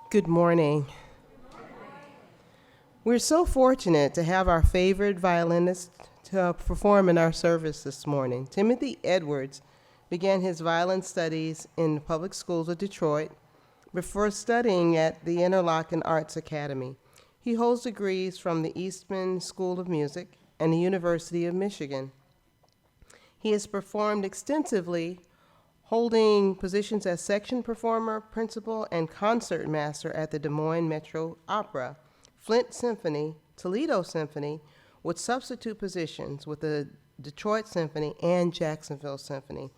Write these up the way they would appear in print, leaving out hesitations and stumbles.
Good morning. We're so fortunate to have our favorite violinist to perform in our service this morning. Timothy Edwards began his violin studies in the public schools of Detroit before studying at the Interlochen Arts Academy. He holds degrees from the Eastman School of Music and the University of Michigan. He has performed extensively, holding positions as section performer, principal, and concert master at the Des Moines Metro Opera, Flint Symphony, Toledo Symphony, with substitute positions with the Detroit Symphony and Jacksonville Symphony.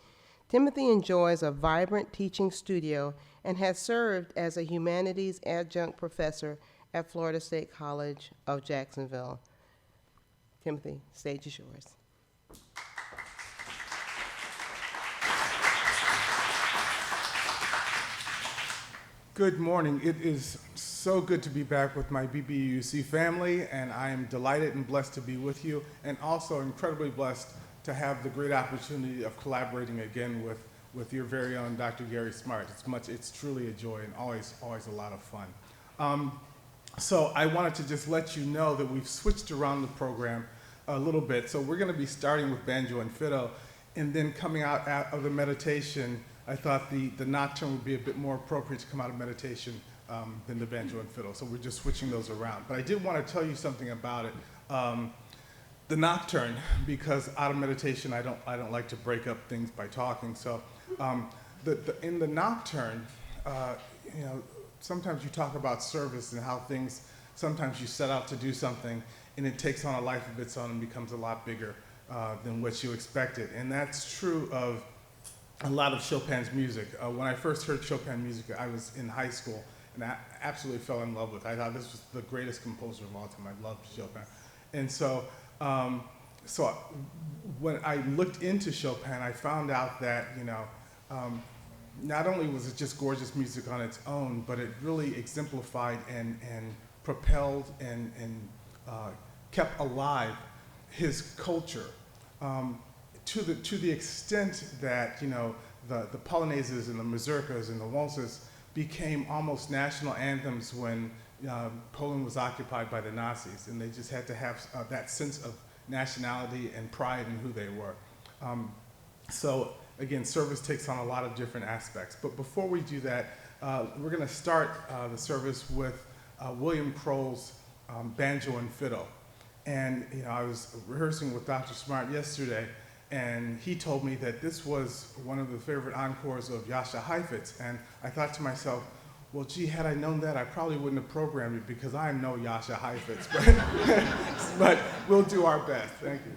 Timothy enjoys a vibrant teaching studio and has served as a humanities adjunct professor at Florida State College of Jacksonville. Timothy, stage is yours. Good morning. It is so good to be back with my BBUC family, and I am delighted and blessed to be with you, and also incredibly blessed to have the great opportunity of collaborating again with your very own Dr. Gary Smart. It's truly a joy and always a lot of fun. So I wanted to just let you know that we've switched around the program a little bit. So we're going to be starting with Banjo and Fiddle, and then coming out of the meditation, I thought the Nocturne would be a bit more appropriate to come out of meditation than the Banjo and Fiddle. So we're just switching those around. But I did want to tell you something about it. The Nocturne, because out of meditation, I don't like to break up things by talking. So in the Nocturne, sometimes you talk about service and how sometimes you set out to do something and it takes on a life of its own and becomes a lot bigger than what you expected. And that's true of a lot of Chopin's music. When I first heard Chopin music, I was in high school, and I absolutely fell in love with it. I thought this was the greatest composer of all time. I loved Chopin. And so when I looked into Chopin, I found out that, not only was it just gorgeous music on its own, but it really exemplified and propelled and kept alive his culture. To the extent that the polonaises and the mazurkas and the waltzes became almost national anthems when Poland was occupied by the Nazis, and they just had to have that sense of nationality and pride in who they were. So again, service takes on a lot of different aspects. But before we do that, we're going to start the service with William Kroll's Banjo and Fiddle. And I was rehearsing with Dr. Smart yesterday, and he told me that this was one of the favorite encores of Jascha Heifetz. And I thought to myself, well, gee, had I known that, I probably wouldn't have programmed it because I am no Jascha Heifetz. But we'll do our best. Thank you.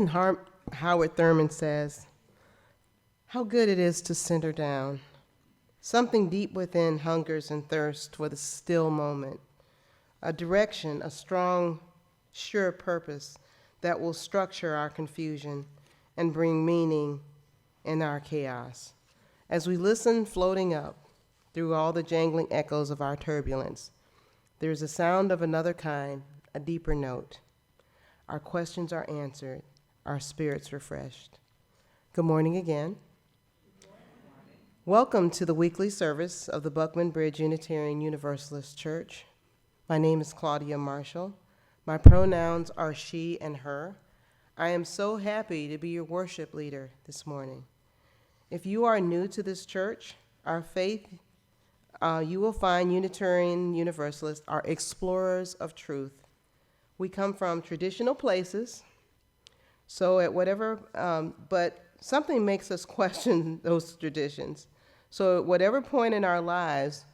Reverend Howard Thurman says, "How good it is to center down. Something deep within hungers and thirsts for the still moment, a direction, a strong, sure purpose that will structure our confusion and bring meaning in our chaos. As we listen floating up through all the jangling echoes of our turbulence, there is a sound of another kind, a deeper note. Our questions are answered, our spirits refreshed." Good morning again. Welcome to the weekly service of the Buckman Bridge Unitarian Universalist Church. My name is Claudia Marshall. My pronouns are she and her. I am so happy to be your worship leader this morning. If you are new to this church, our faith, you will find Unitarian Universalists are explorers of truth. We come from traditional places, so at whatever, but something makes us question those traditions. So at whatever point in our lives,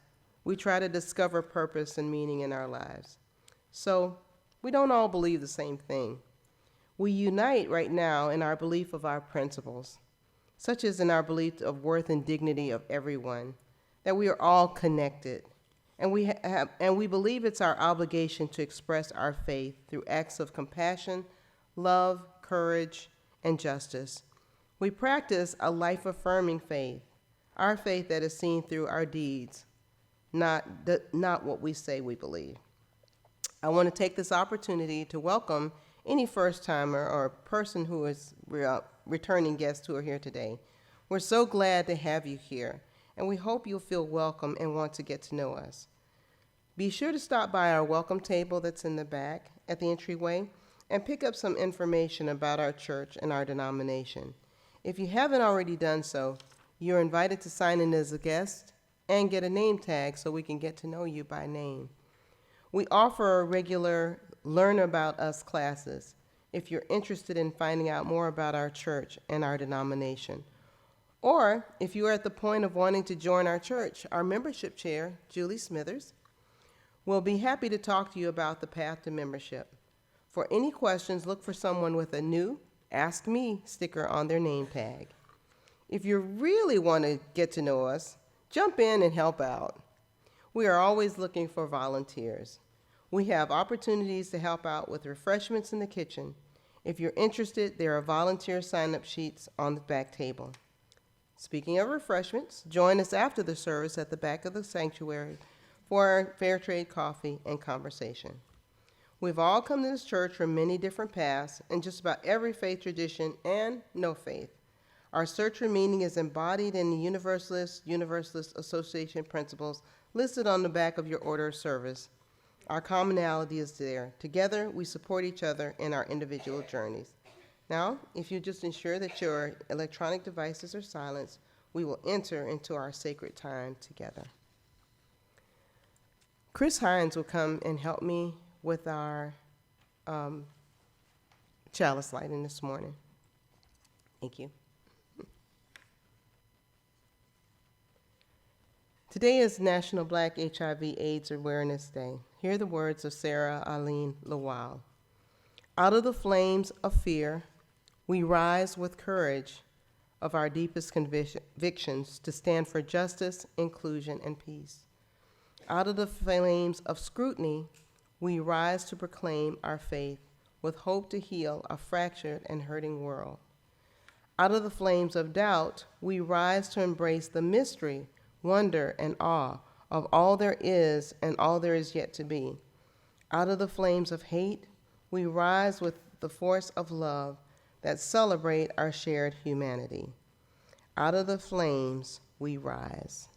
we try to discover purpose and meaning in our lives. So we don't all believe the same thing. We unite right now in our belief of our principles, such as in our belief of worth and dignity of everyone, that we are all connected. And we believe it's our obligation to express our faith through acts of compassion, love, courage, and justice. We practice a life-affirming faith, our faith that is seen through our deeds, not what we say we believe. I want to take this opportunity to welcome any first-timer or person who is returning guests who are here today. We're so glad to have you here, and we hope you'll feel welcome and want to get to know us. Be sure to stop by our welcome table that's in the back at the entryway and pick up some information about our church and our denomination. If you haven't already done so, you're invited to sign in as a guest and get a name tag so we can get to know you by name. We offer regular Learn About Us classes if you're interested in finding out more about our church and our denomination. Or if you are at the point of wanting to join our church, our membership chair, Julie Smithers, will be happy to talk to you about the path to membership. For any questions, look for someone with a new Ask Me sticker on their name tag. If you really want to get to know us, jump in and help out. We are always looking for volunteers. We have opportunities to help out with refreshments in the kitchen. If you're interested, there are volunteer sign-up sheets on the back table. Speaking of refreshments, join us after the service at the back of the sanctuary for our fair trade coffee and conversation. We've all come to this church from many different paths in just about every faith tradition and no faith. Our search for meaning is embodied in the Universalist Association principles listed on the back of your order of service. Our commonality is there. Together, we support each other in our individual journeys. Now, if you just ensure that your electronic devices are silenced, we will enter into our sacred time together. Chris Hines will come and help me with our chalice lighting this morning. Thank you. Today is National Black HIV/AIDS Awareness Day. Hear the words of Sarah Aline Lawal. Out of the flames of fear, we rise with courage of our deepest convictions to stand for justice, inclusion, and peace. Out of the flames of scrutiny, we rise to proclaim our faith with hope to heal a fractured and hurting world. Out of the flames of doubt, we rise to embrace the mystery, wonder, and awe of all there is and all there is yet to be. Out of the flames of hate, we rise with the force of love that celebrate our shared humanity. Out of the flames, we rise.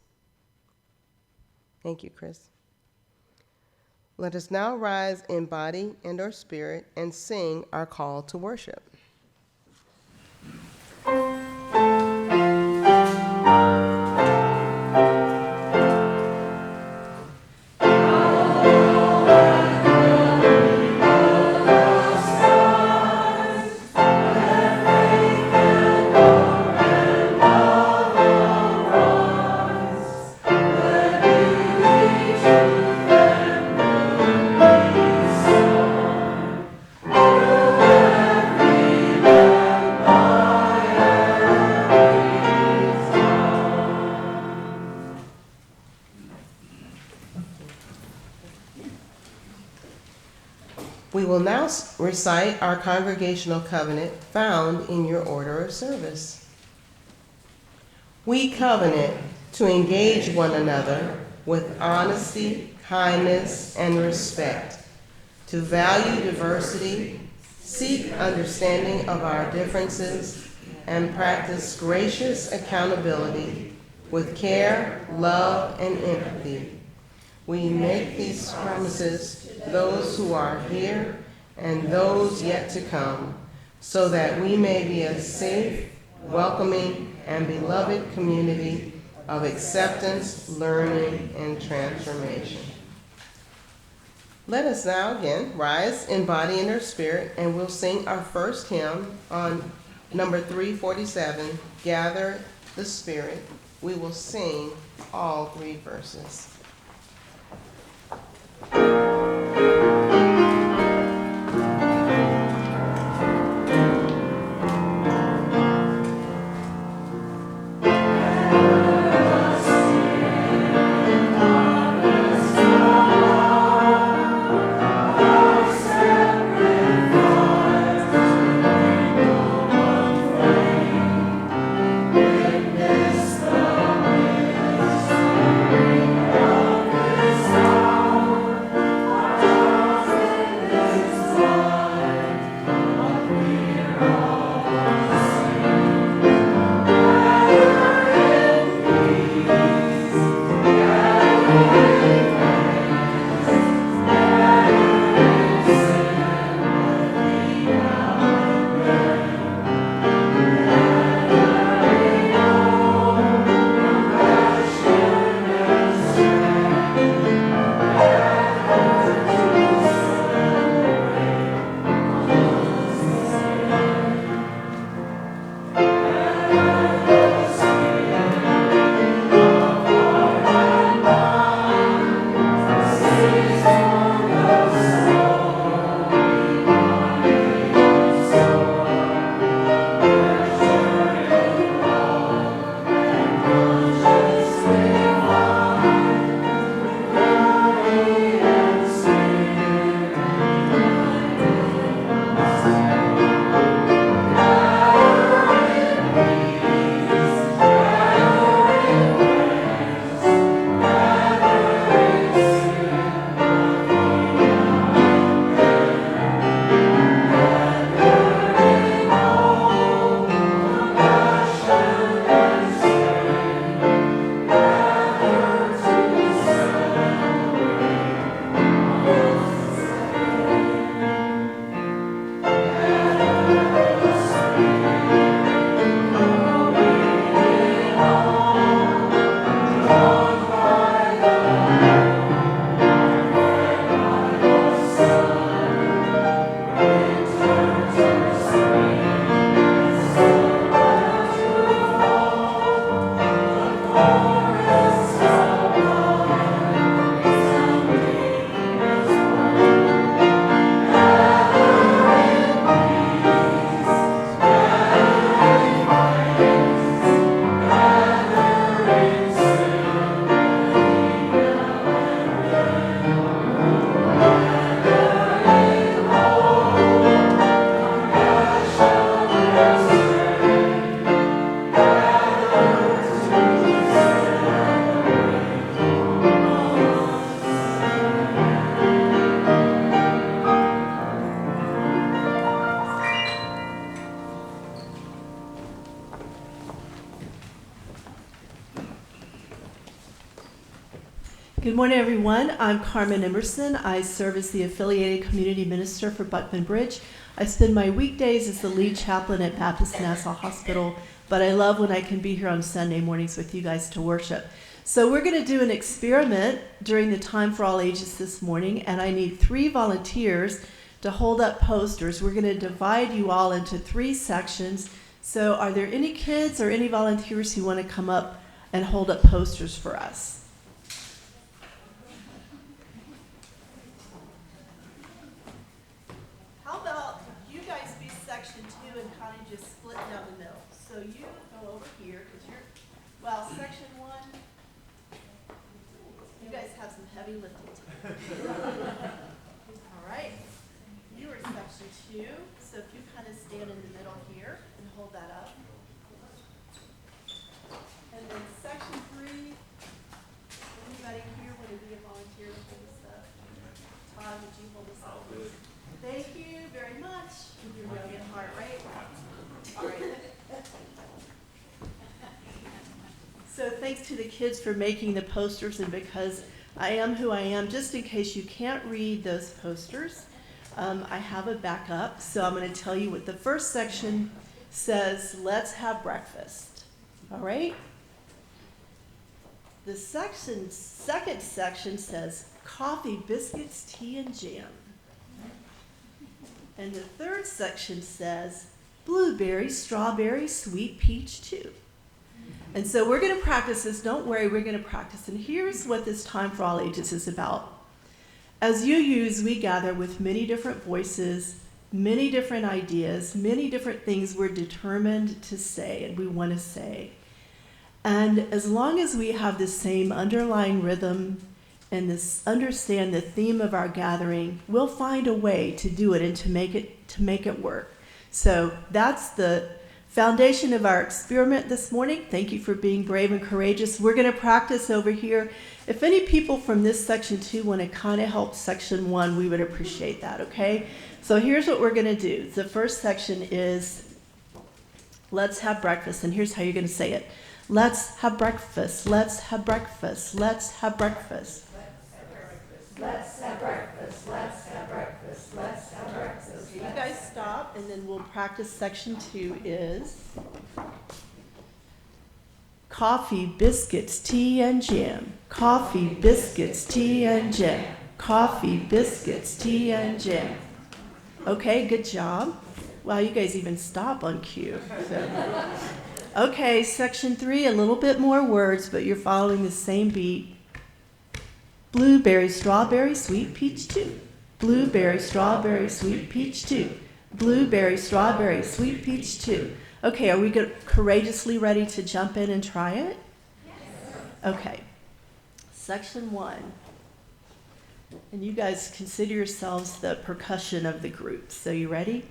Thank you, Chris. Let us now rise in body and or spirit and sing our call to worship. will now recite our congregational covenant found in your order of service. We covenant to engage one another with honesty, kindness, and respect, to value diversity, seek understanding of our differences, and practice gracious accountability with care, love, and empathy. We make these promises to those who are here and those yet to come, so that we may be a safe, welcoming, and beloved community of acceptance, learning, and transformation. Let us now again rise in body and our spirit, and we'll sing our first hymn on number 347, Gather the Spirit. We will sing all 3 verses. Good morning, everyone. I'm Carmen Emerson. I serve as the affiliated community minister for Buckman Bridge. I spend my weekdays as the lead chaplain at Baptist Nassau Hospital, but I love when I can be here on Sunday mornings with you guys to worship. So we're going to do an experiment during the Time for All Ages this morning, and I need 3 volunteers to hold up posters. We're going to divide you all into 3 sections. So are there any kids or any volunteers who want to come up and hold up posters for us? How about you guys be section 2 and kind of just split down the middle? So you go over here because you're, well, section 1, you guys have some heavy lifting to do. All right. You for section 2. So if you kind of stand in the middle here and hold that up. And then section 3, anybody here want to be a volunteer to hold this up? Todd, would you hold this up, please? Thank you very much. With your young at heart, right? All right. So thanks to the kids for making the posters, and because I am who I am, just in case you can't read those posters, I have a backup. So I'm going to tell you what the first section says, let's have breakfast. All right? The second section says coffee, biscuits, tea, and jam. And the third section says blueberry, strawberry, sweet peach, too. And so we're going to practice this. Don't worry, we're going to practice. And here's what this Time for All Ages is about. As UUs, we gather with many different voices, many different ideas, many different things we're determined to say and we want to say. And as long as we have the same underlying rhythm and understand the theme of our gathering, we'll find a way to do it and to make it work. So that's the foundation of our experiment this morning. Thank you for being brave and courageous. We're going to practice over here. If any people from this section 2 want to kind of help section 1, we would appreciate that, okay? So here's what we're going to do. The first section is let's have breakfast, and here's how you're going to say it. Let's have breakfast. Let's have breakfast. Let's have breakfast. Let's have breakfast. Let's have breakfast. Let's have breakfast. Okay, you guys stop, and then we'll practice section 2 is coffee, biscuits, tea, and jam. Coffee, biscuits, tea, and jam. Coffee, biscuits, tea, and jam. Okay, good job. Wow, you guys even stop on cue. So. Okay, section 3, a little bit more words, but you're following the same beat. Blueberry, strawberry, sweet peach, too. Blueberry, strawberry, sweet peach, too. Blueberry, strawberry, sweet peach, too. Okay, are we courageously ready to jump in and try it? Yes. Okay. Section 1. And you guys consider yourselves the percussion of the group. So you ready?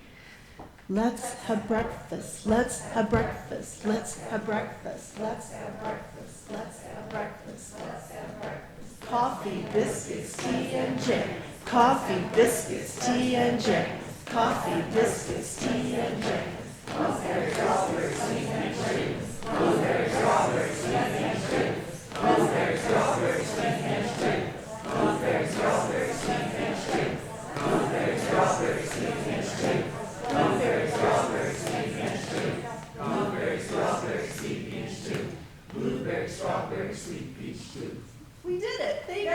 Let's have breakfast. Let's have breakfast. Let's have breakfast. Let's have breakfast. Let's have breakfast. Let's have breakfast. Coffee, biscuits, tea, and jam. Coffee, biscuits, tea, and jam. Coffee, biscuits, tea, and jam. Blueberry, strawberry, sweet peach, cream. Blueberry, strawberry, sweet peach, cream. Blueberry, strawberry, sweet peach, cream. Blueberry, strawberry, sweet peach, cream. Blueberry, strawberry, sweet peach, cream. Blueberry, strawberry, sweet peach, cream. Blueberry, strawberry, sweet peach, cream. Blueberry, strawberry, sweet peach, cream. We did it. Thank you.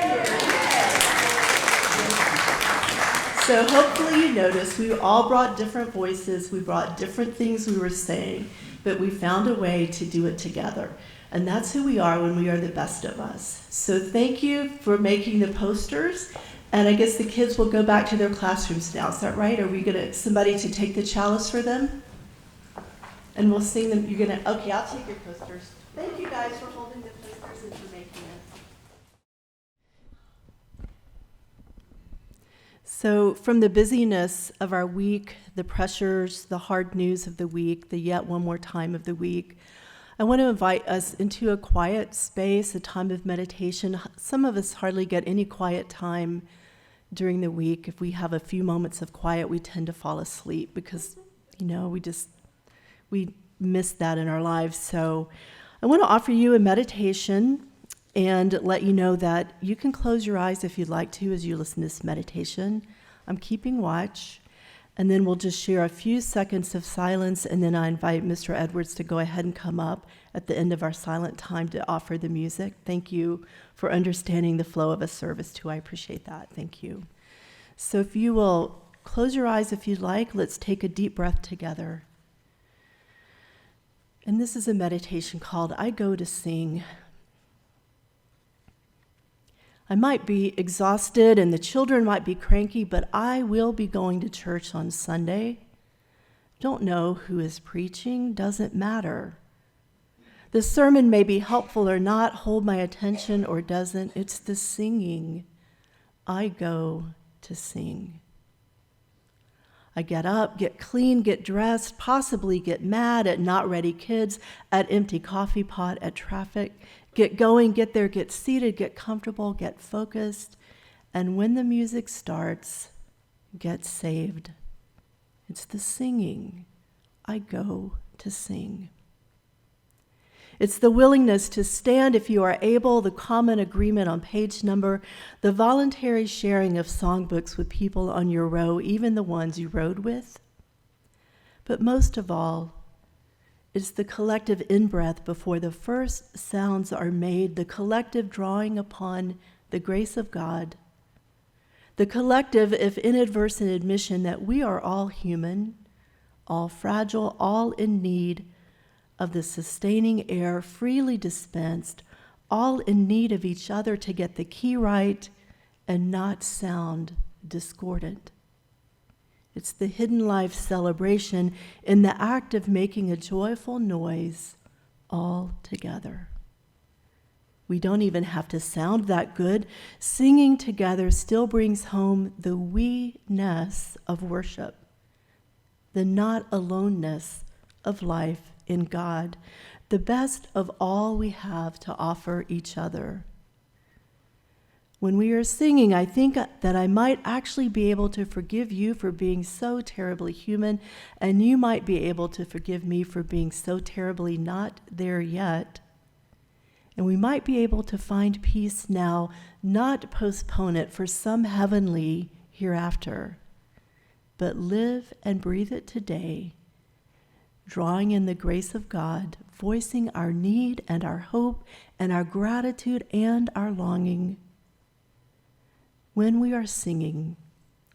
So hopefully you noticed we all brought different voices. We brought different things we were saying, but we found a way to do it together. And that's who we are when we are the best of us. So thank you for making the posters. And I guess the kids will go back to their classrooms now. Is that right? Are we going to somebody to take the chalice for them? And we'll sing them. You're going to, okay, I'll take your posters. Thank you guys for holding the posters and for making it. So from the busyness of our week, the pressures, the hard news of the week, the yet one more time of the week, I want to invite us into a quiet space, a time of meditation. Some of us hardly get any quiet time during the week. If we have a few moments of quiet, we tend to fall asleep because, we miss that in our lives. So I want to offer you a meditation and let you know that you can close your eyes if you'd like to as you listen to this meditation. I'm keeping watch, and then we'll just share a few seconds of silence, and then I invite Mr. Edwards to go ahead and come up at the end of our silent time to offer the music. Thank you for understanding the flow of a service, too. I appreciate that. Thank you. So if you will close your eyes if you'd like, let's take a deep breath together. And this is a meditation called I Go to Sing. I might be exhausted and the children might be cranky, but I will be going to church on Sunday. Don't know who is preaching, doesn't matter. The sermon may be helpful or not, hold my attention or doesn't. It's the singing. I go to sing. I get up, get clean, get dressed, possibly get mad at not ready kids, at empty coffee pot, at traffic, get going, get there, get seated, get comfortable, get focused, and when the music starts, get saved. It's the singing. I go to sing. It's the willingness to stand if you are able, the common agreement on page number, the voluntary sharing of songbooks with people on your row, even the ones you rode with. But most of all, it's the collective in-breath before the first sounds are made, the collective drawing upon the grace of God, the collective, if inadvertent, admission that we are all human, all fragile, all in need of the sustaining air freely dispensed, all in need of each other to get the key right and not sound discordant. It's the hidden life celebration in the act of making a joyful noise all together. We don't even have to sound that good. Singing together still brings home the we-ness of worship, the not aloneness of life in God, the best of all we have to offer each other. When we are singing, I think that I might actually be able to forgive you for being so terribly human, and you might be able to forgive me for being so terribly not there yet. And we might be able to find peace now, not postpone it for some heavenly hereafter, but live and breathe it today, drawing in the grace of God, voicing our need and our hope and our gratitude and our longing. When we are singing,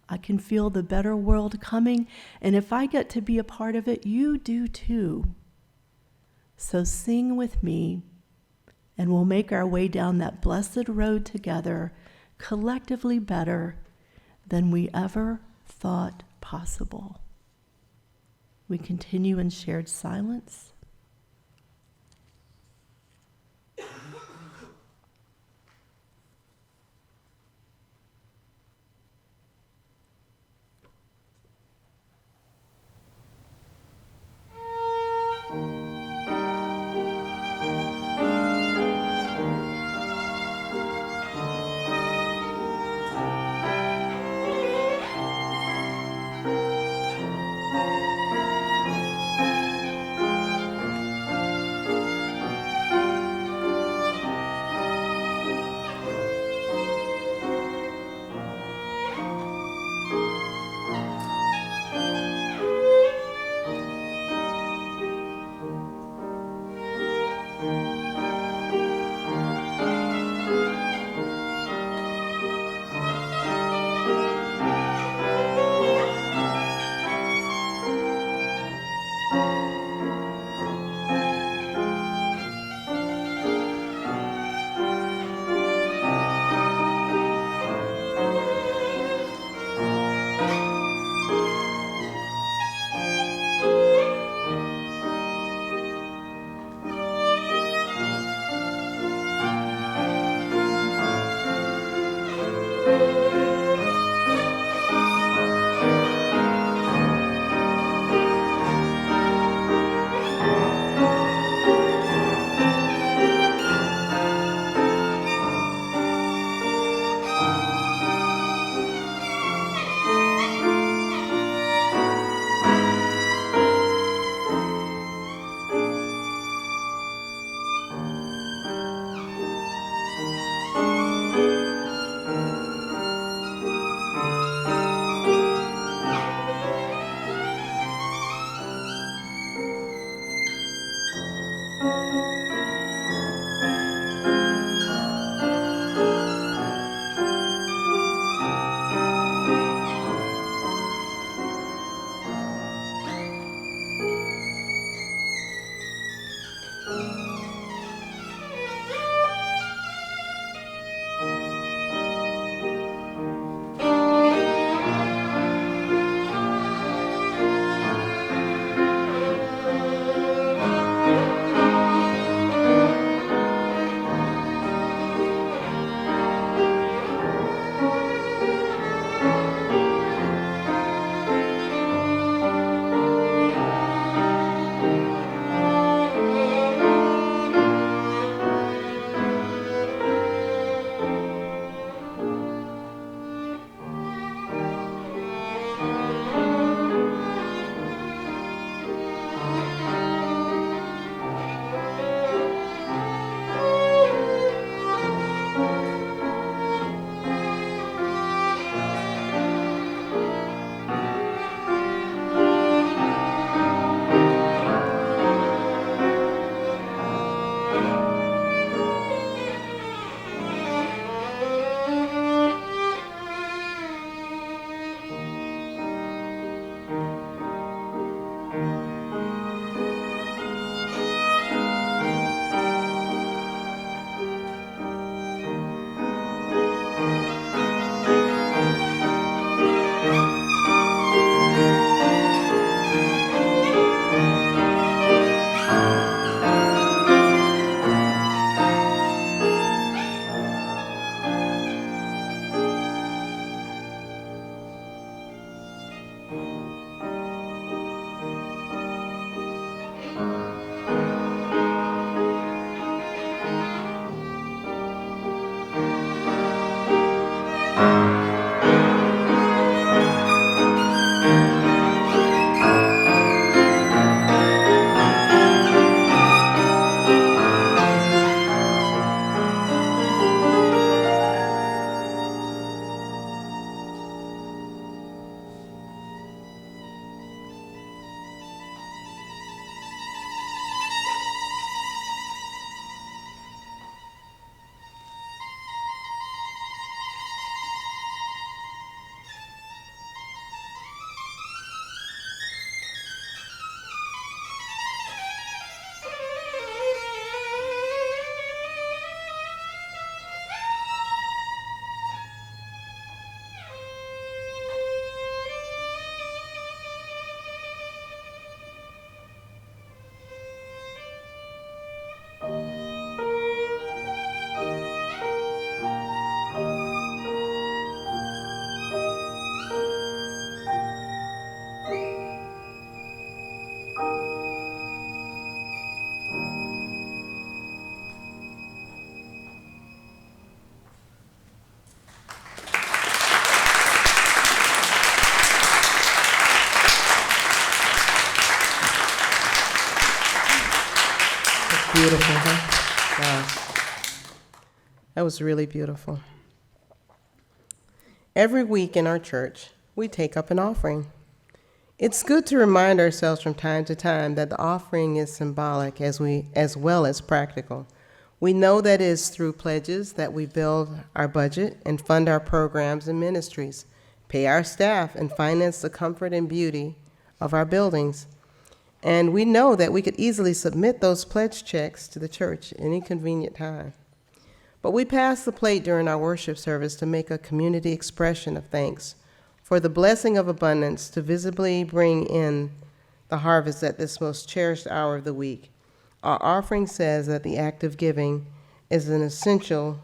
I can feel the better world coming, and if I get to be a part of it, you do too. So sing with me, and we'll make our way down that blessed road together, collectively better than we ever thought possible. We continue in shared silence. beautiful, huh? Wow. That was really beautiful. Every week in our church, we take up an offering. It's good to remind ourselves from time to time that the offering is symbolic as well as practical. We know that it is through pledges that we build our budget and fund our programs and ministries, pay our staff, and finance the comfort and beauty of our buildings. And we know that we could easily submit those pledge checks to the church at any convenient time. But we pass the plate during our worship service to make a community expression of thanks for the blessing of abundance to visibly bring in the harvest at this most cherished hour of the week. Our offering says that the act of giving is an essential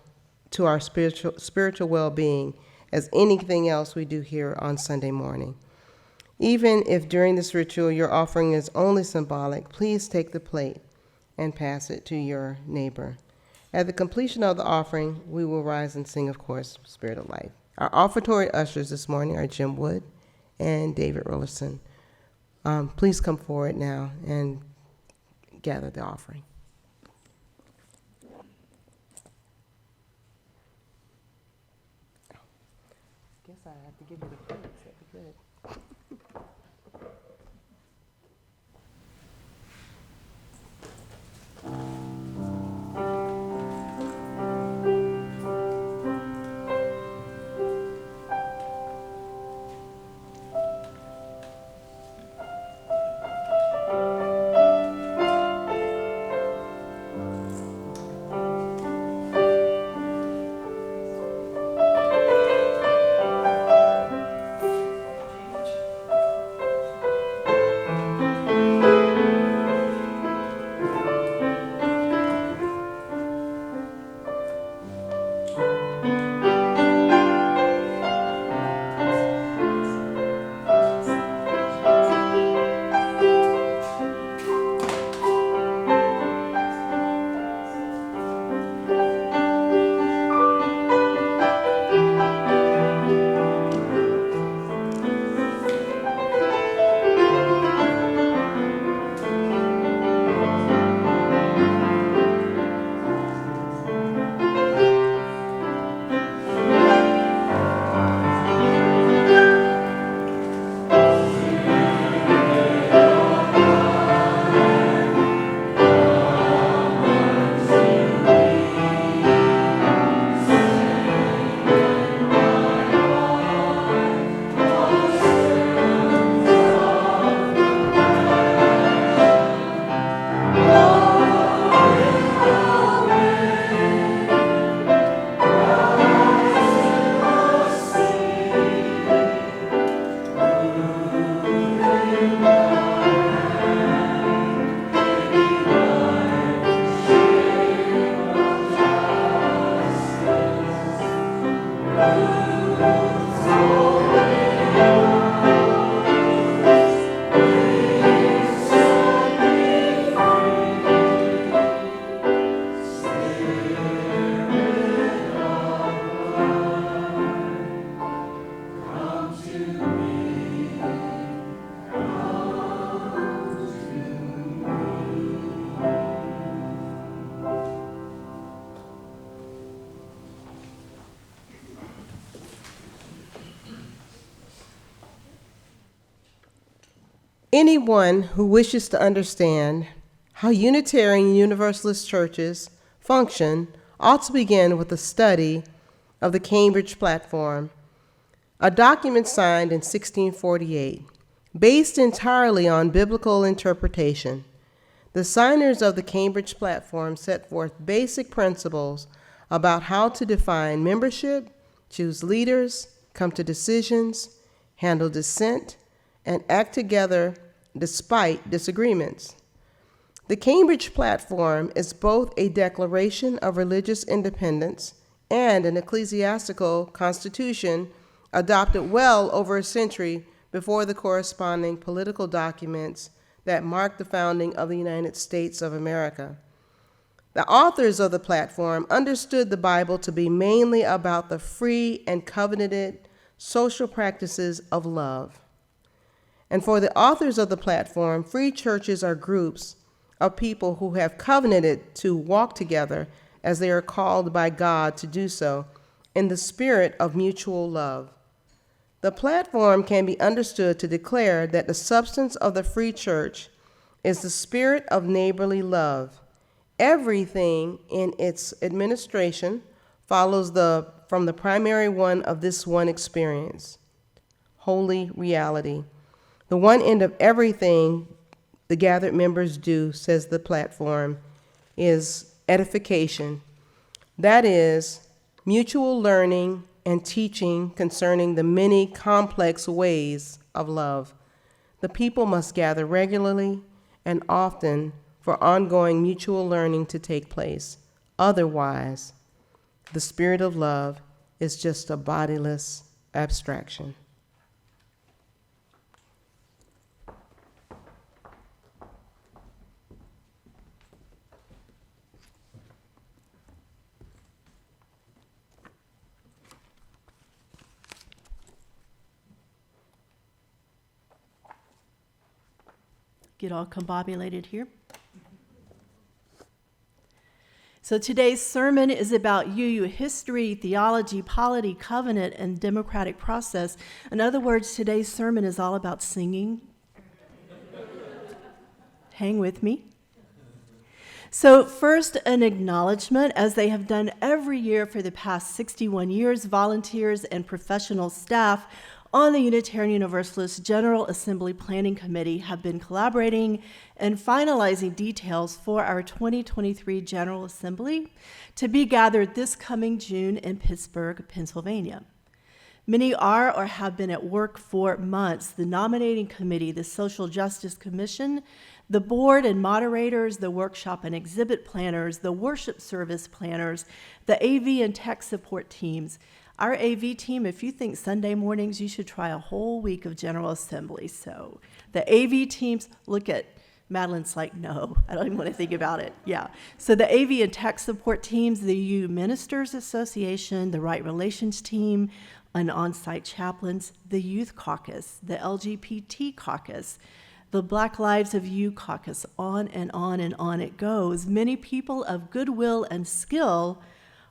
to our spiritual well-being as anything else we do here on Sunday morning. Even if during this ritual your offering is only symbolic, please take the plate and pass it to your neighbor. At the completion of the offering, we will rise and sing, of course, Spirit of Life. Our offertory ushers this morning are Jim Wood and David Rollerson. Please come forward now and gather the offering. Guess I have to give you the plates. That'd be good. Anyone who wishes to understand how Unitarian Universalist churches function ought to begin with a study of the Cambridge Platform, a document signed in 1648, based entirely on biblical interpretation. The signers of the Cambridge Platform set forth basic principles about how to define membership, choose leaders, come to decisions, handle dissent, and act together despite disagreements. The Cambridge Platform is both a declaration of religious independence and an ecclesiastical constitution adopted well over a century before the corresponding political documents that marked the founding of the United States of America. The authors of the platform understood the Bible to be mainly about the free and covenanted social practices of love. And for the authors of the platform, free churches are groups of people who have covenanted to walk together as they are called by God to do so in the spirit of mutual love. The platform can be understood to declare that the substance of the Free Church is the spirit of neighborly love. Everything in its administration follows from the primary one of this one experience, holy reality. The one end of everything the gathered members do, says the platform, is edification. That is, mutual learning and teaching concerning the many complex ways of love. The people must gather regularly and often for ongoing mutual learning to take place. Otherwise, the spirit of love is just a bodiless abstraction. Get all combobulated here. So today's sermon is about UU history, theology, polity, covenant, and democratic process. In other words, today's sermon is all about singing. Hang with me. So first, an acknowledgement, as they have done every year for the past 61 years, volunteers and professional staff on the Unitarian Universalist General Assembly Planning Committee have been collaborating and finalizing details for our 2023 General Assembly to be gathered this coming June in Pittsburgh, Pennsylvania. Many are or have been at work for months. The nominating committee, the Social Justice Commission, the board and moderators, the workshop and exhibit planners, the worship service planners, the AV and tech support teams. Our AV team, if you think Sunday mornings, you should try a whole week of General Assembly. So the AV teams, look at Madeline's like, no, I don't even want to think about it. Yeah. So the AV and tech support teams, the U Ministers Association, the Right Relations team, and on-site chaplains, the Youth Caucus, the LGBT Caucus, the Black Lives of You Caucus, on and on and on it goes. Many people of goodwill and skill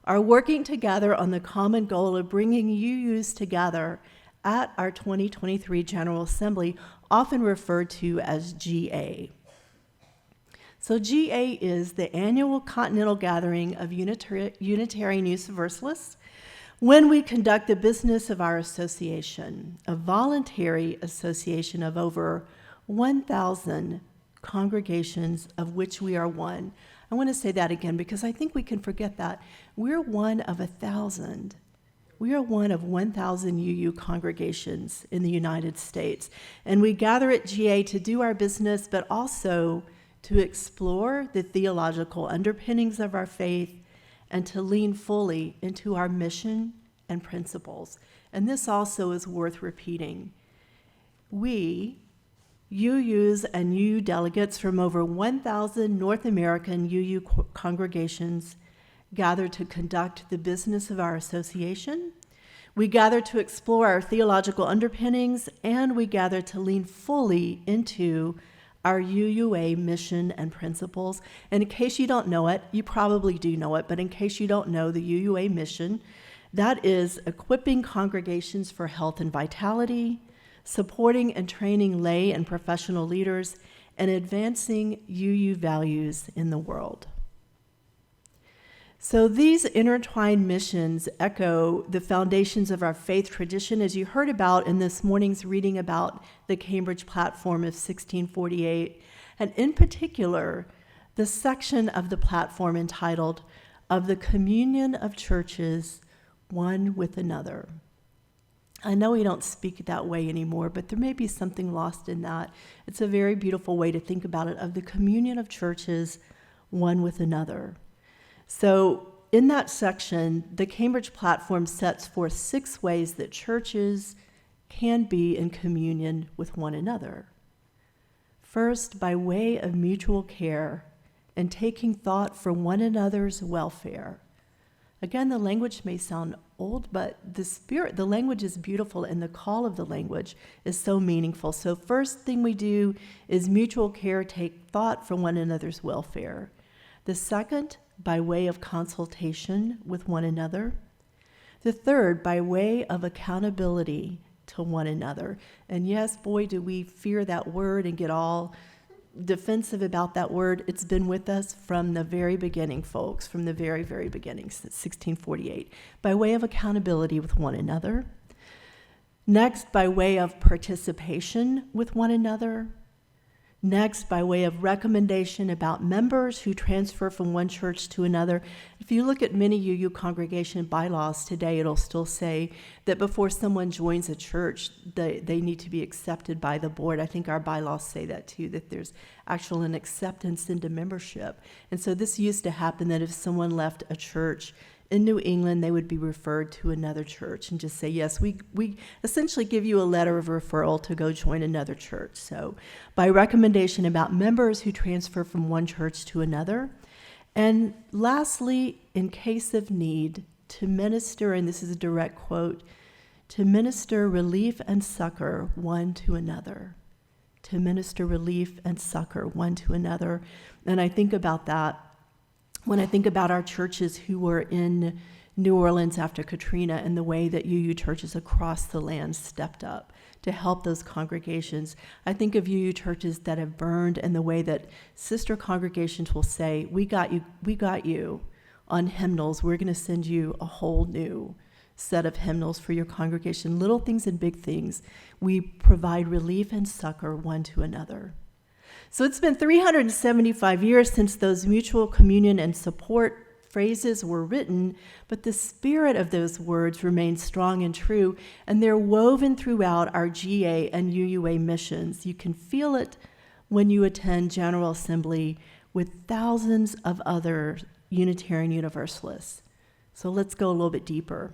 are working together on the common goal of bringing UUs together at our 2023 General Assembly, often referred to as GA. So GA is the annual continental gathering of Unitarian Universalists when we conduct the business of our association, a voluntary association of over 1,000 congregations of which we are one. I want to say that again because I think we can forget that. We're one of 1,000. We are one of 1,000 UU congregations in the United States. And we gather at GA to do our business, but also to explore the theological underpinnings of our faith and to lean fully into our mission and principles. And this also is worth repeating. We, UUs and UU delegates from over 1,000 North American UU congregations, gather to conduct the business of our association. We gather to explore our theological underpinnings, and we gather to lean fully into our UUA mission and principles. And in case you don't know it, you probably do know it, but in case you don't know the UUA mission, that is equipping congregations for health and vitality, supporting and training lay and professional leaders, and advancing UU values in the world. So these intertwined missions echo the foundations of our faith tradition, as you heard about in this morning's reading about the Cambridge Platform of 1648, and in particular, the section of the platform entitled, "Of the Communion of Churches, One with Another." I know we don't speak that way anymore, but there may be something lost in that. It's a very beautiful way to think about it, of the communion of churches, one with another. So in that section, the Cambridge Platform sets forth 6 ways that churches can be in communion with one another. First, by way of mutual care and taking thought for one another's welfare. Again, the language may sound old, but the language is beautiful, and the call of the language is so meaningful. So first thing we do is mutual care, take thought for one another's welfare. The second, by way of consultation with one another. The third, by way of accountability to one another. And yes, boy, do we fear that word and get all defensive about that word. It's been with us from the very beginning, folks, from the very, very beginning, since 1648, by way of accountability with one another. Next, by way of participation with one another. Next, by way of recommendation about members who transfer from one church to another. If you look at many UU congregation bylaws today, it'll still say that before someone joins a church, they need to be accepted by the board. I think our bylaws say that too, that there's actual an acceptance into membership. And so this used to happen that if someone left a church in New England, they would be referred to another church and just say, yes, we essentially give you a letter of referral to go join another church. So by recommendation about members who transfer from one church to another. And lastly, in case of need, to minister, and this is a direct quote, to minister relief and succor one to another. To minister relief and succor one to another. And I think about that when I think about our churches who were in New Orleans after Katrina and the way that UU churches across the land stepped up to help those congregations. I think of UU churches that have burned and the way that sister congregations will say, we got you on hymnals. We're going to send you a whole new set of hymnals for your congregation. Little things and big things. We provide relief and succor one to another. So it's been 375 years since those mutual communion and support phrases were written, but the spirit of those words remains strong and true, and they're woven throughout our GA and UUA missions. You can feel it when you attend General Assembly with thousands of other Unitarian Universalists. So let's go a little bit deeper.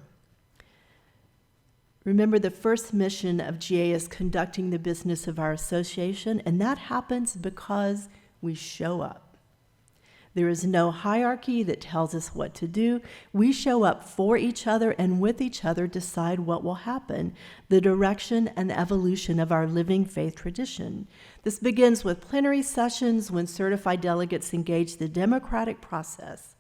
Remember, the first mission of GA is conducting the business of our association, and that happens because we show up. There is no hierarchy that tells us what to do. We show up for each other and with each other decide what will happen, the direction and evolution of our living faith tradition. This begins with plenary sessions when certified delegates engage the democratic process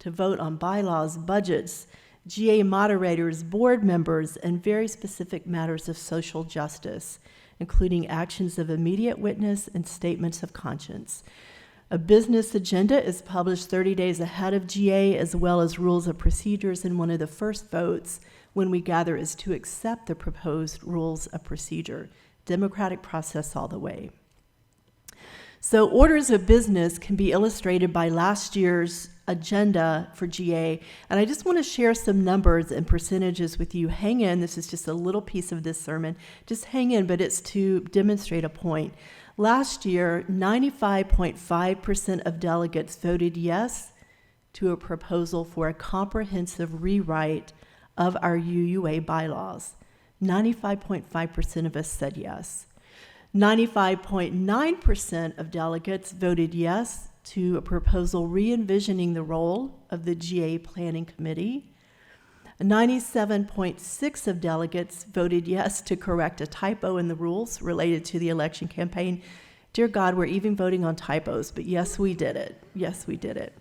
to vote on bylaws, budgets, GA moderators, board members, and very specific matters of social justice, including actions of immediate witness and statements of conscience. A business agenda is published 30 days ahead of GA, as well as rules of procedures, and one of the first votes when we gather is to accept the proposed rules of procedure. Democratic process all the way. So orders of business can be illustrated by last year's agenda for GA, and I just want to share some numbers and percentages with you. Hang in, this is just a little piece of this sermon. Just hang in, but it's to demonstrate a point. Last year, 95.5% of delegates voted yes to a proposal for a comprehensive rewrite of our UUA bylaws. 95.5% of us said yes. 95.9% of delegates voted yes to a proposal re-envisioning the role of the GA Planning Committee. 97.6% of delegates voted yes to correct a typo in the rules related to the election campaign. Dear God, we're even voting on typos, but yes, we did it. Yes, we did it.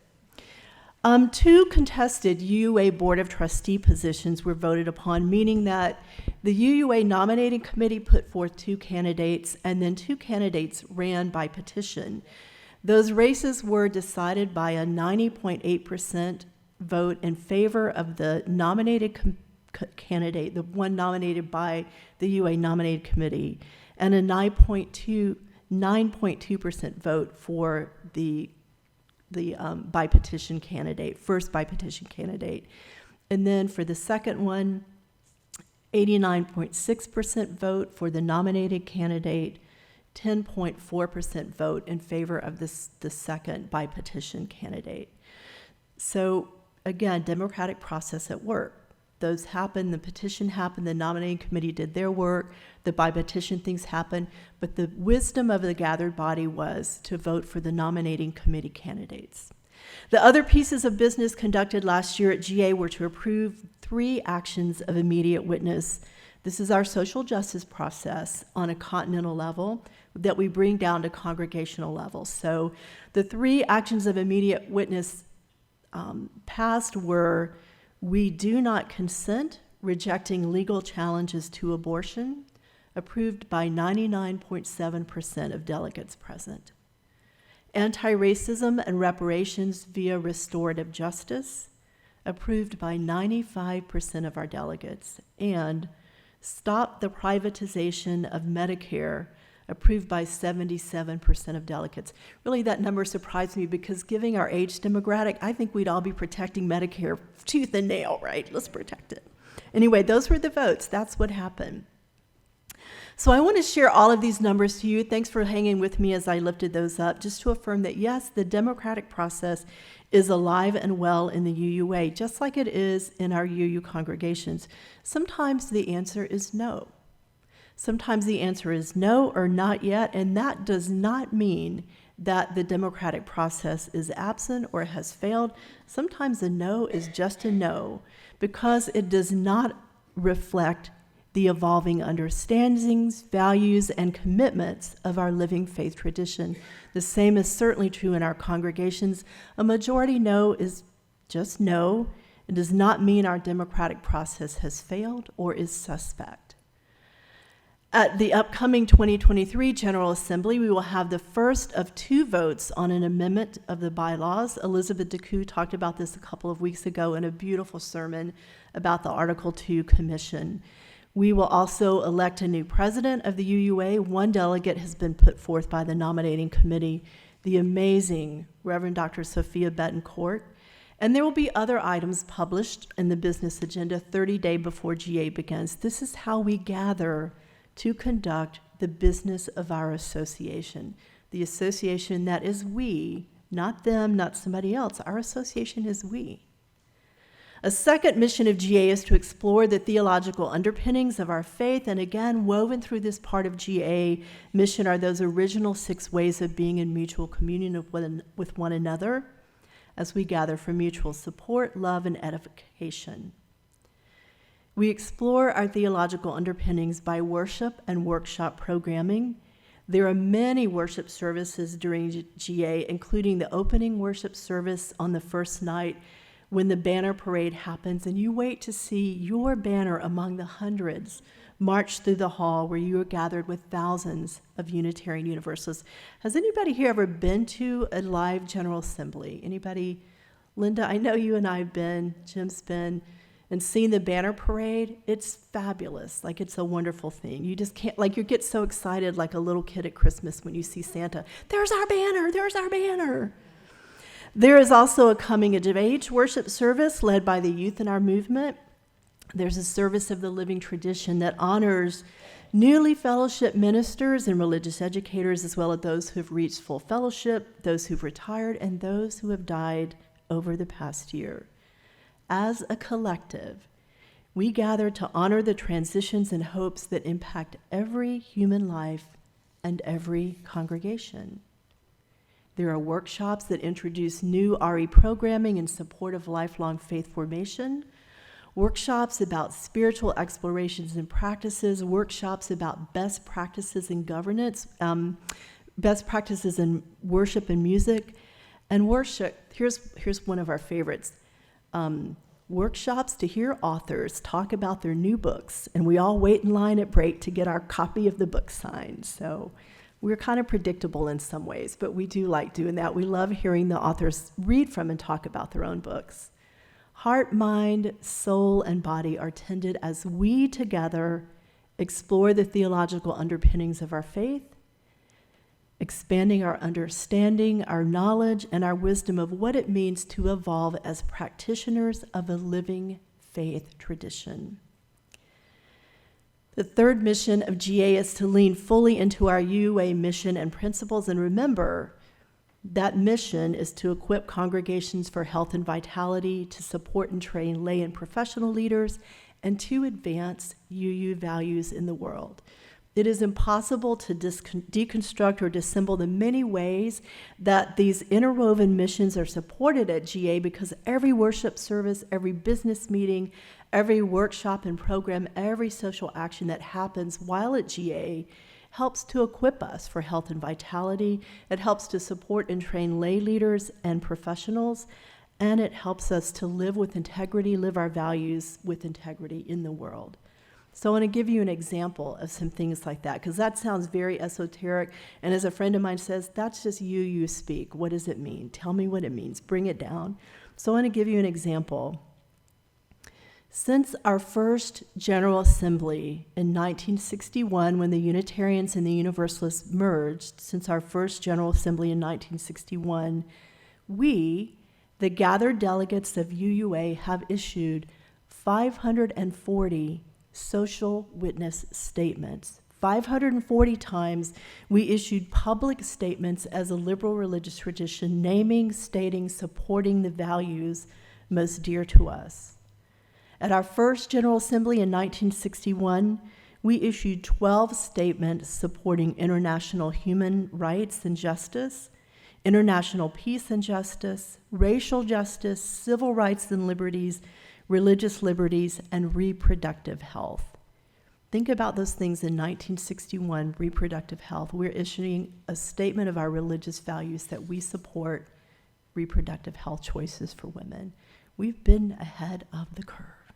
2 contested UUA Board of Trustee positions were voted upon, meaning that the UUA nominating committee put forth 2 candidates, and then 2 candidates ran by petition. Those races were decided by a 90.8% vote in favor of the nominated candidate, the one nominated by the UUA nominated committee, and a 9.2% vote for the by petition candidate, first by petition candidate. And then for the second one, 89.6% vote for the nominated candidate, 10.4% vote in favor of the second by petition candidate. So again, democratic process at work. Those happened, the petition happened, the nominating committee did their work, the by petition things happened, but the wisdom of the gathered body was to vote for the nominating committee candidates. The other pieces of business conducted last year at GA were to approve 3 actions of immediate witness. This is our social justice process on a continental level that we bring down to congregational level. So the 3 actions of immediate witness passed were: we do not consent, rejecting legal challenges to abortion, approved by 99.7% of delegates present. Anti-racism and reparations via restorative justice, approved by 95% of our delegates. And stop the privatization of Medicare, approved by 77% of delegates. Really, that number surprised me because given our age demographic, I think we'd all be protecting Medicare tooth and nail, right? Let's protect it. Anyway, those were the votes. That's what happened. So I want to share all of these numbers to you. Thanks for hanging with me as I lifted those up, just to affirm that, yes, the democratic process is alive and well in the UUA, just like it is in our UU congregations. Sometimes the answer is no. Sometimes the answer is no or not yet, and that does not mean that the democratic process is absent or has failed. Sometimes a no is just a no because it does not reflect the evolving understandings, values, and commitments of our living faith tradition. The same is certainly true in our congregations. A majority no is just no. It does not mean our democratic process has failed or is suspect. At the upcoming 2023 General Assembly, we will have the first of 2 votes on an amendment of the bylaws. Elizabeth DeCoux talked about this a couple of weeks ago in a beautiful sermon about the Article 2 Commission. We will also elect a new president of the UUA. 1 delegate has been put forth by the nominating committee, the amazing Reverend Dr. Sophia Betancourt. And there will be other items published in the business agenda 30 days before GA begins. This is how we gather to conduct the business of our association. The association that is we, not them, not somebody else. Our association is we. A second mission of GA is to explore the theological underpinnings of our faith, and again, woven through this part of GA mission are those original 6 ways of being in mutual communion with one another as we gather for mutual support, love, and edification. We explore our theological underpinnings by worship and workshop programming. There are many worship services during GA, including the opening worship service on the first night, when the banner parade happens, and you wait to see your banner among the hundreds march through the hall where you are gathered with thousands of Unitarian Universalists. Has anybody here ever been to a live General Assembly? Anybody? Linda, I know you and I have been, Jim's been, and seen the banner parade. It's fabulous. Like, it's a wonderful thing. You just can't, like, you get so excited like a little kid at Christmas when you see Santa. There's our banner, there's our banner. There is also a coming of age worship service led by the youth in our movement. There's a service of the living tradition that honors newly fellowship ministers and religious educators, as well as those who have reached full fellowship, those who've retired, and those who have died over the past year. As a collective, we gather to honor the transitions and hopes that impact every human life and every congregation. There are workshops that introduce new RE programming in support of lifelong faith formation, workshops about spiritual explorations and practices, workshops about best practices in governance, best practices in worship and music, and worship. Here's one of our favorites. Workshops to hear authors talk about their new books, and we all wait in line at break to get our copy of the book signed. So we're kind of predictable in some ways, but we do like doing that. We love hearing the authors read from and talk about their own books. Heart, mind, soul, and body are tended as we together explore the theological underpinnings of our faith, expanding our understanding, our knowledge, and our wisdom of what it means to evolve as practitioners of a living faith tradition. The third mission of GA is to lean fully into our UUA mission and principles, and remember, that mission is to equip congregations for health and vitality, to support and train lay and professional leaders, and to advance UU values in the world. It is impossible to deconstruct or dissemble the many ways that these interwoven missions are supported at GA, because every worship service, every business meeting, every workshop and program, every social action that happens while at GA helps to equip us for health and vitality. It helps to support and train lay leaders and professionals, and it helps us to live with integrity, live our values with integrity in the world. So I want to give you an example of some things like that, because that sounds very esoteric, and as a friend of mine says, that's just you speak. What does it mean? Tell me what it means. Bring it down. So I want to give you an example. Since our first General Assembly in 1961, when the Unitarians and the Universalists merged, since our first General Assembly in 1961, we, the gathered delegates of UUA, have issued 540 social witness statements. 540 times we issued public statements as a liberal religious tradition, naming, stating, supporting the values most dear to us. At our first General Assembly in 1961, we issued 12 statements supporting international human rights and justice, international peace and justice, racial justice, civil rights and liberties, religious liberties, and reproductive health. Think about those things in 1961, reproductive health. We're issuing a statement of our religious values that we support reproductive health choices for women. We've been ahead of the curve.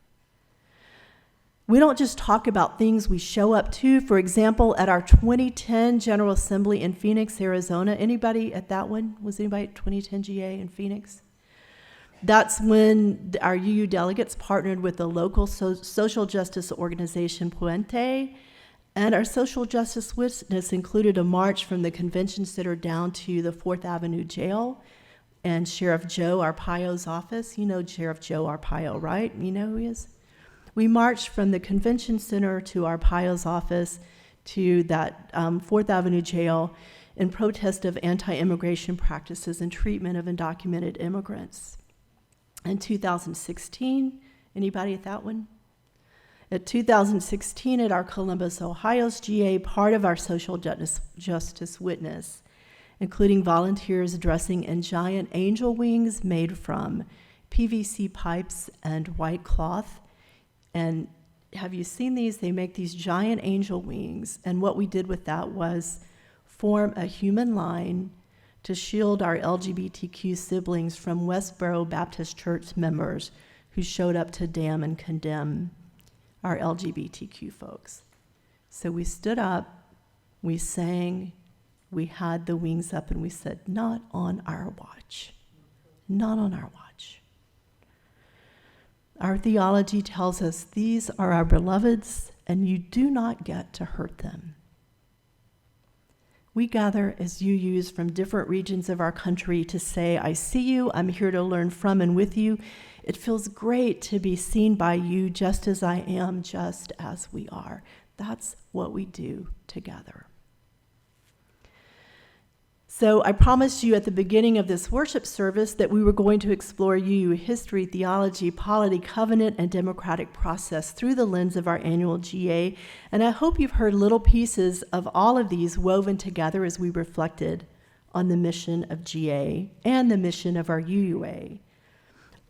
We don't just talk about things, we show up to. For example, at our 2010 General Assembly in Phoenix, Arizona, anybody at that one? Was anybody at 2010 GA in Phoenix? That's when our UU delegates partnered with the local social justice organization Puente, and our social justice witness included a march from the convention center down to the 4th Avenue jail and Sheriff Joe Arpaio's office. You know Sheriff Joe Arpaio, right? You know who he is? We marched from the convention center to Arpaio's office to that 4th Avenue jail in protest of anti-immigration practices and treatment of undocumented immigrants. In 2016, anybody at that one? At 2016, at our Columbus, Ohio's GA, part of our social justice witness, including volunteers dressing in giant angel wings made from PVC pipes and white cloth. And have you seen these? They make these giant angel wings. And what we did with that was form a human line to shield our LGBTQ siblings from Westboro Baptist Church members who showed up to damn and condemn our LGBTQ folks. So we stood up, we sang, we had the wings up, and we said, not on our watch. Not on our watch. Our theology tells us these are our beloveds, and you do not get to hurt them. We gather as UUs from different regions of our country to say, I see you, I'm here to learn from and with you. It feels great to be seen by you just as I am, just as we are. That's what we do together. So I promised you at the beginning of this worship service that we were going to explore UU history, theology, polity, covenant, and democratic process through the lens of our annual GA. And I hope you've heard little pieces of all of these woven together as we reflected on the mission of GA and the mission of our UUA.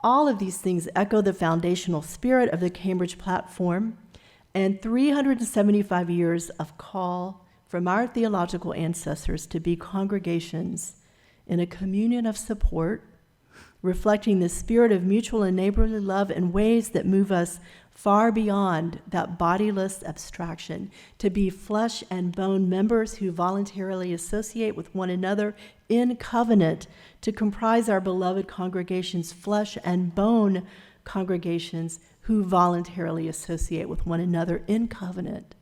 All of these things echo the foundational spirit of the Cambridge platform and 375 years of call from our theological ancestors to be congregations in a communion of support, reflecting the spirit of mutual and neighborly love in ways that move us far beyond that bodiless abstraction, to be flesh and bone members who voluntarily associate with one another in covenant, to comprise our beloved congregations, flesh and bone congregations who voluntarily associate with one another in covenant,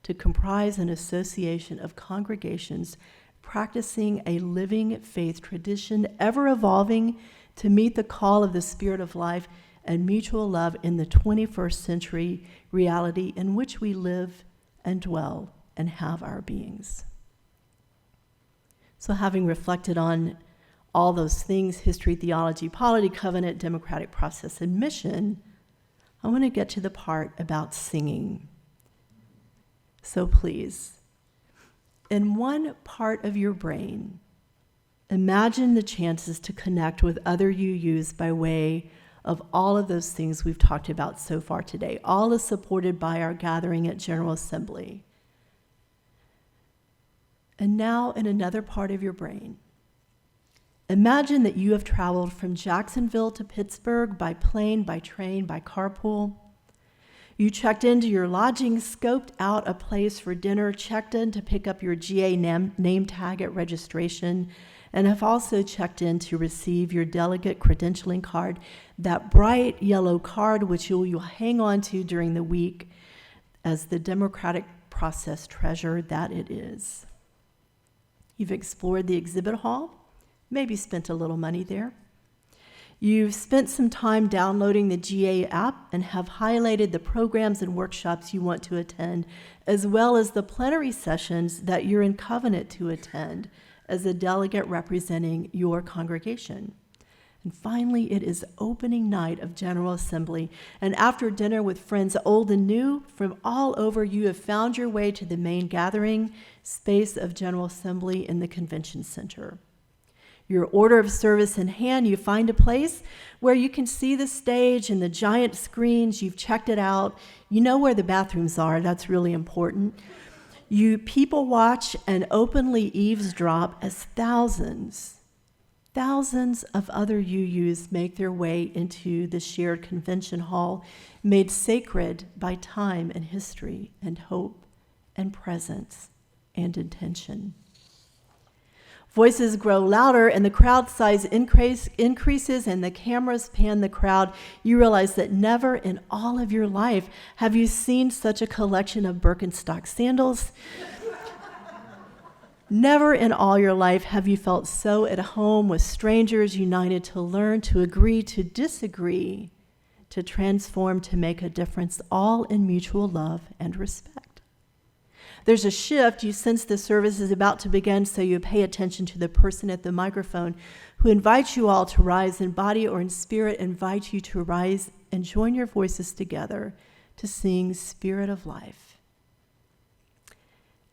to comprise an association of congregations practicing a living faith tradition, ever evolving to meet the call of the Spirit of life and mutual love in the 21st century reality in which we live and dwell and have our beings. So having reflected on all those things, history, theology, polity, covenant, democratic process, and mission, I want to get to the part about singing. So please, in one part of your brain, imagine the chances to connect with other UUs by way of all of those things we've talked about so far today. All is supported by our gathering at General Assembly. And now in another part of your brain, imagine that you have traveled from Jacksonville to Pittsburgh by plane, by train, by carpool. You checked into your lodging, scoped out a place for dinner, checked in to pick up your GA name tag at registration, and have also checked in to receive your delegate credentialing card, that bright yellow card which you'll hang on to during the week as the democratic process treasure that it is. You've explored the exhibit hall, maybe spent a little money there. You've spent some time downloading the GA app and have highlighted the programs and workshops you want to attend, as well as the plenary sessions that you're in covenant to attend as a delegate representing your congregation. And finally, it is opening night of General Assembly, and after dinner with friends old and new from all over, you have found your way to the main gathering space of General Assembly in the Convention Center. Your order of service in hand, you find a place where you can see the stage and the giant screens. You've checked it out. You know where the bathrooms are. That's really important. You people watch and openly eavesdrop as thousands of other UUs make their way into the shared convention hall, made sacred by time and history and hope and presence and intention. Voices grow louder and the crowd size increases and the cameras pan the crowd. You realize that never in all of your life have you seen such a collection of Birkenstock sandals. Never in all your life have you felt so at home with strangers united to learn, to agree, to disagree, to transform, to make a difference, all in mutual love and respect. There's a shift. You sense the service is about to begin, so you pay attention to the person at the microphone who invites you all to rise in body or in spirit, invites you to rise and join your voices together to sing Spirit of Life.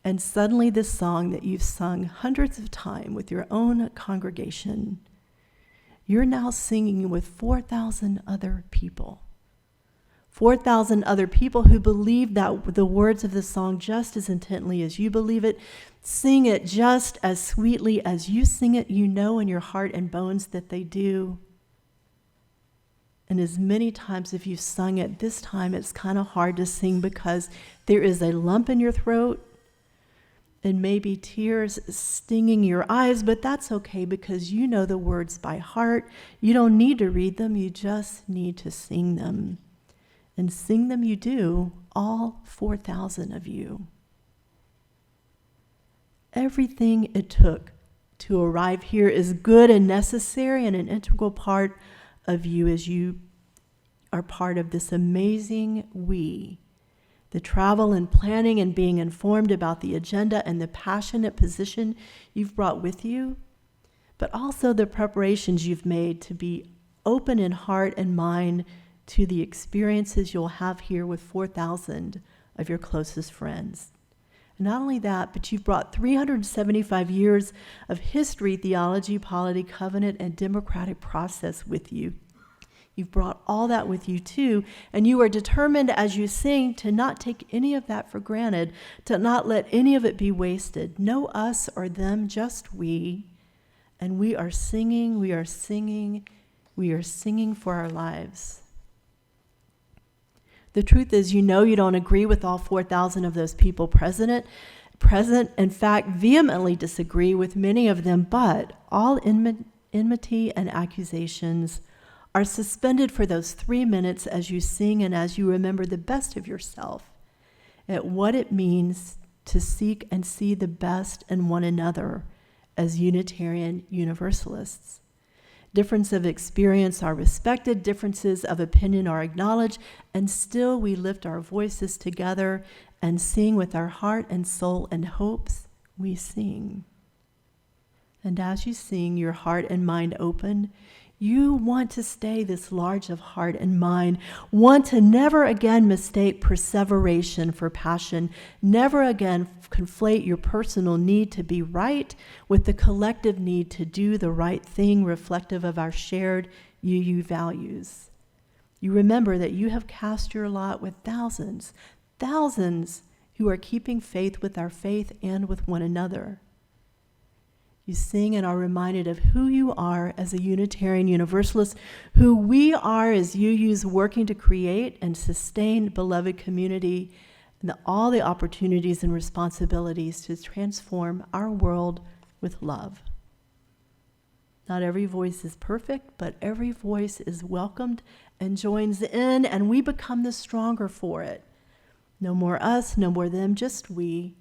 And suddenly this song that you've sung hundreds of times with your own congregation, you're now singing with 4,000 other people. 4,000 other people who believe that the words of the song just as intently as you believe it, sing it just as sweetly as you sing it. You know in your heart and bones that they do. And as many times if you've sung it, this time it's kind of hard to sing because there is a lump in your throat and maybe tears stinging your eyes, but that's okay because you know the words by heart. You don't need to read them, you just need to sing them. And sing them you do, all 4,000 of you. Everything it took to arrive here is good and necessary and an integral part of you as you are part of this amazing we. The travel and planning and being informed about the agenda and the passionate position you've brought with you, but also the preparations you've made to be open in heart and mind to the experiences you'll have here with 4,000 of your closest friends. And not only that, but you've brought 375 years of history, theology, polity, covenant, and democratic process with you. You've brought all that with you too, and you are determined as you sing to not take any of that for granted, to not let any of it be wasted. No us or them, just we. And we are singing, we are singing, we are singing for our lives. The truth is, you know you don't agree with all 4,000 of those people present, in fact, vehemently disagree with many of them, but all enmity and accusations are suspended for those 3 minutes as you sing and as you remember the best of yourself at what it means to seek and see the best in one another as Unitarian Universalists. Difference of experience are respected, differences of opinion are acknowledged, and still we lift our voices together and sing with our heart and soul and hopes. We sing. And as you sing, your heart and mind open, You want to stay this large of heart and mind, want to never again mistake perseveration for passion, never again conflate your personal need to be right with the collective need to do the right thing reflective of our shared UU values. You remember that you have cast your lot with thousands who are keeping faith with our faith and with one another. You sing and are reminded of who you are as a Unitarian Universalist, who we are as UUs working to create and sustain beloved community and all the opportunities and responsibilities to transform our world with love. Not every voice is perfect, but every voice is welcomed and joins in, and we become the stronger for it. No more us, no more them, just we.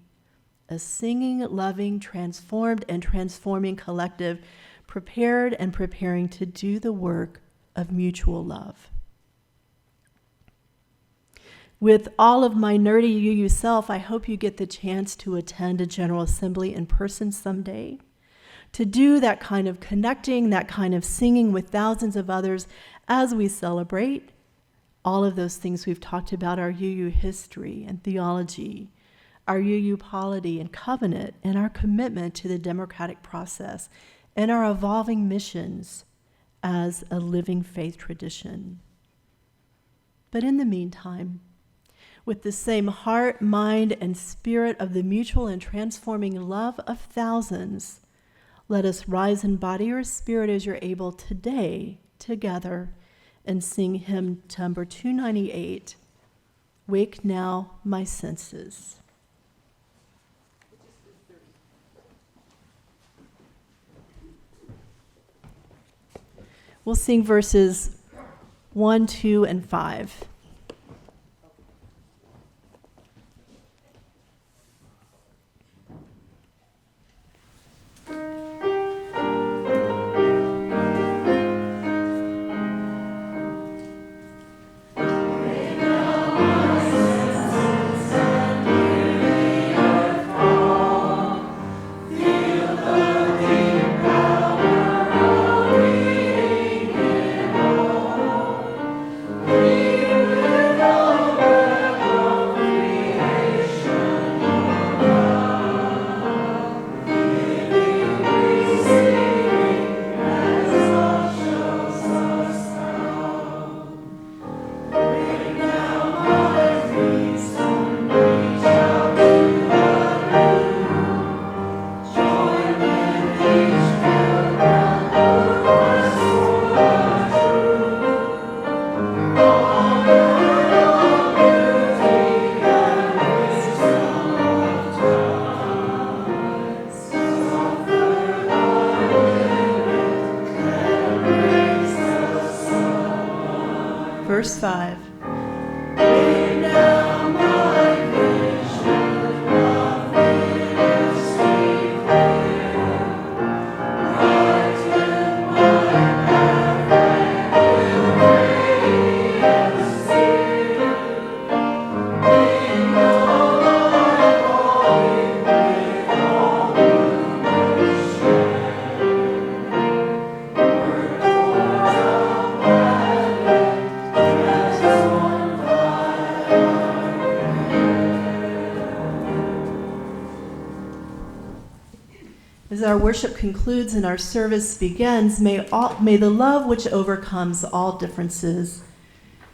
A singing, loving, transformed, and transforming collective, prepared and preparing to do the work of mutual love. With all of my nerdy UU self, I hope you get the chance to attend a General Assembly in person someday, to do that kind of connecting, that kind of singing with thousands of others as we celebrate all of those things we've talked about, our UU history and theology, our UU polity and covenant, and our commitment to the democratic process, and our evolving missions as a living faith tradition. But in the meantime, with the same heart, mind, and spirit of the mutual and transforming love of thousands, let us rise in body or spirit as you're able today together and sing hymn number 298, Wake Now My Senses. We'll sing verses 1, 2, and 5. Verse 5. As our worship concludes and our service begins, may the love which overcomes all differences,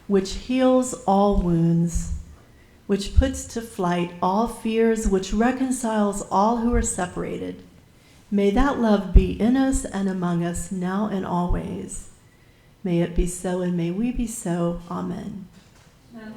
which heals all wounds, which puts to flight all fears, which reconciles all who are separated, may that love be in us and among us now and always. May it be so, and may we be so. Amen. Amen.